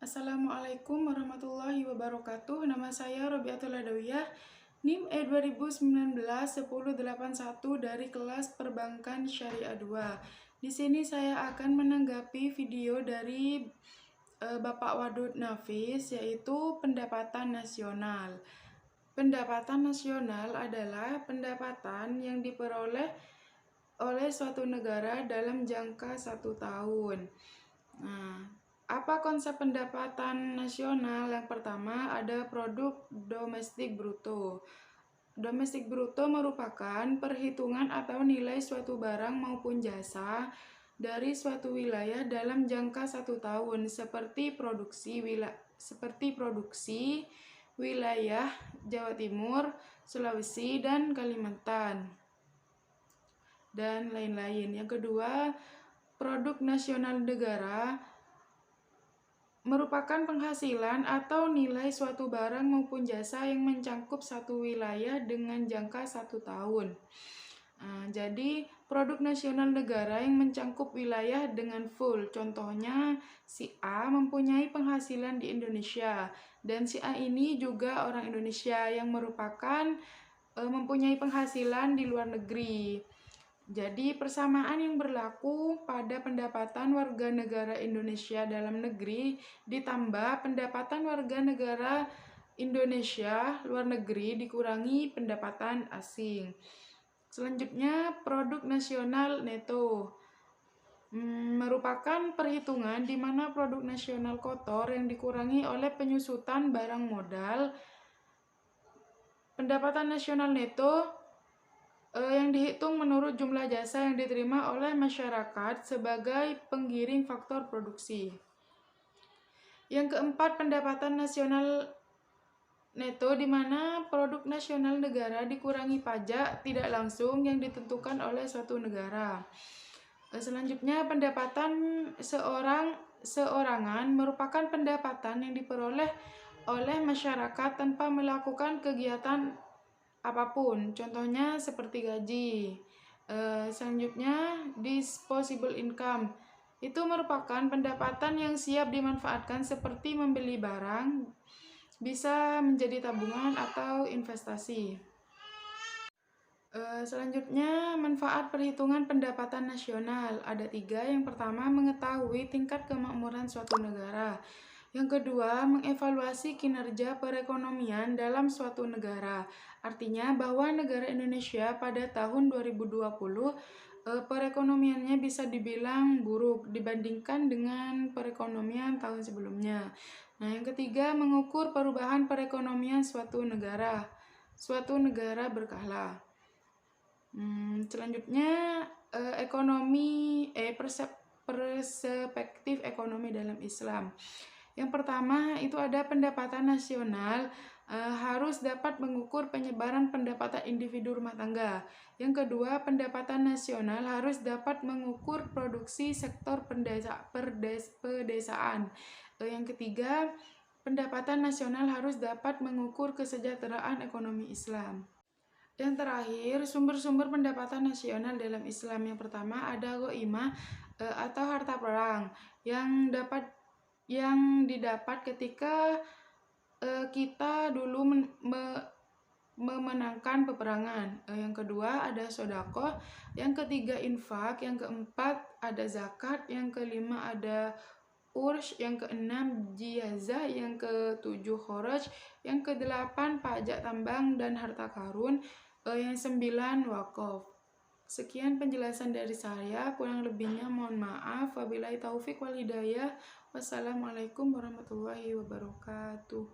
Assalamualaikum warahmatullahi wabarakatuh. Nama saya Robiatul Adawiyah, NIM E2019-1081 dari kelas Perbankan Syariah 2. Di sini saya akan menanggapi video dari Bapak Wadud Nafis, yaitu pendapatan nasional. Pendapatan nasional adalah pendapatan yang diperoleh oleh suatu negara dalam jangka 1 tahun. Nah, apa konsep pendapatan nasional? Yang pertama ada produk domestik bruto. Domestik bruto merupakan perhitungan atau nilai suatu barang maupun jasa dari suatu wilayah dalam jangka 1 tahun, seperti produksi wilayah Jawa Timur, Sulawesi, dan Kalimantan, dan lain-lain. Yang kedua, produk nasional negara merupakan penghasilan atau nilai suatu barang maupun jasa yang mencakup satu wilayah dengan jangka 1 tahun. Jadi, produk nasional negara yang mencakup wilayah dengan full. Contohnya, si A mempunyai penghasilan di Indonesia, dan si A ini juga orang Indonesia yang merupakan mempunyai penghasilan di luar negeri. Jadi, persamaan yang berlaku pada pendapatan warga negara Indonesia dalam negeri ditambah pendapatan warga negara Indonesia luar negeri dikurangi pendapatan asing. Selanjutnya, produk nasional neto merupakan perhitungan di mana produk nasional kotor yang dikurangi oleh penyusutan barang modal. Pendapatan nasional neto yang dihitung menurut jumlah jasa yang diterima oleh masyarakat sebagai penggiring faktor produksi. Yang keempat, pendapatan nasional neto di mana produk nasional negara dikurangi pajak tidak langsung yang ditentukan oleh suatu negara. Selanjutnya, pendapatan seorangan merupakan pendapatan yang diperoleh oleh masyarakat tanpa melakukan kegiatan apapun, contohnya seperti gaji. Selanjutnya, disposable income itu merupakan pendapatan yang siap dimanfaatkan seperti membeli barang, bisa menjadi tabungan atau investasi. Selanjutnya, manfaat perhitungan pendapatan nasional ada 3. Yang pertama, mengetahui tingkat kemakmuran suatu negara. Yang kedua, mengevaluasi kinerja perekonomian dalam suatu negara. Artinya bahwa negara Indonesia pada tahun 2020 perekonomiannya bisa dibilang buruk dibandingkan dengan perekonomian tahun sebelumnya. Nah, yang ketiga, mengukur perubahan perekonomian suatu negara berkala. Selanjutnya, perspektif ekonomi dalam Islam. Yang pertama itu ada pendapatan nasional harus dapat mengukur penyebaran pendapatan individu rumah tangga. Yang kedua, pendapatan nasional harus dapat mengukur produksi sektor pedesaan. Yang ketiga, pendapatan nasional harus dapat mengukur kesejahteraan ekonomi Islam. Yang terakhir, sumber-sumber pendapatan nasional dalam Islam. Yang pertama ada ghaimah atau harta perang yang didapat ketika kita dulu memenangkan peperangan. Yang kedua ada sedekah, yang ketiga infak, yang keempat ada zakat, yang kelima ada urs, yang keenam jizah, yang ketujuh kharaj, yang kedelapan pajak tambang dan harta karun, yang 9 wakaf. Sekian penjelasan dari saya, kurang lebihnya mohon maaf. Wabillahi taufik wal hidayah. Wassalamualaikum warahmatullahi wabarakatuh.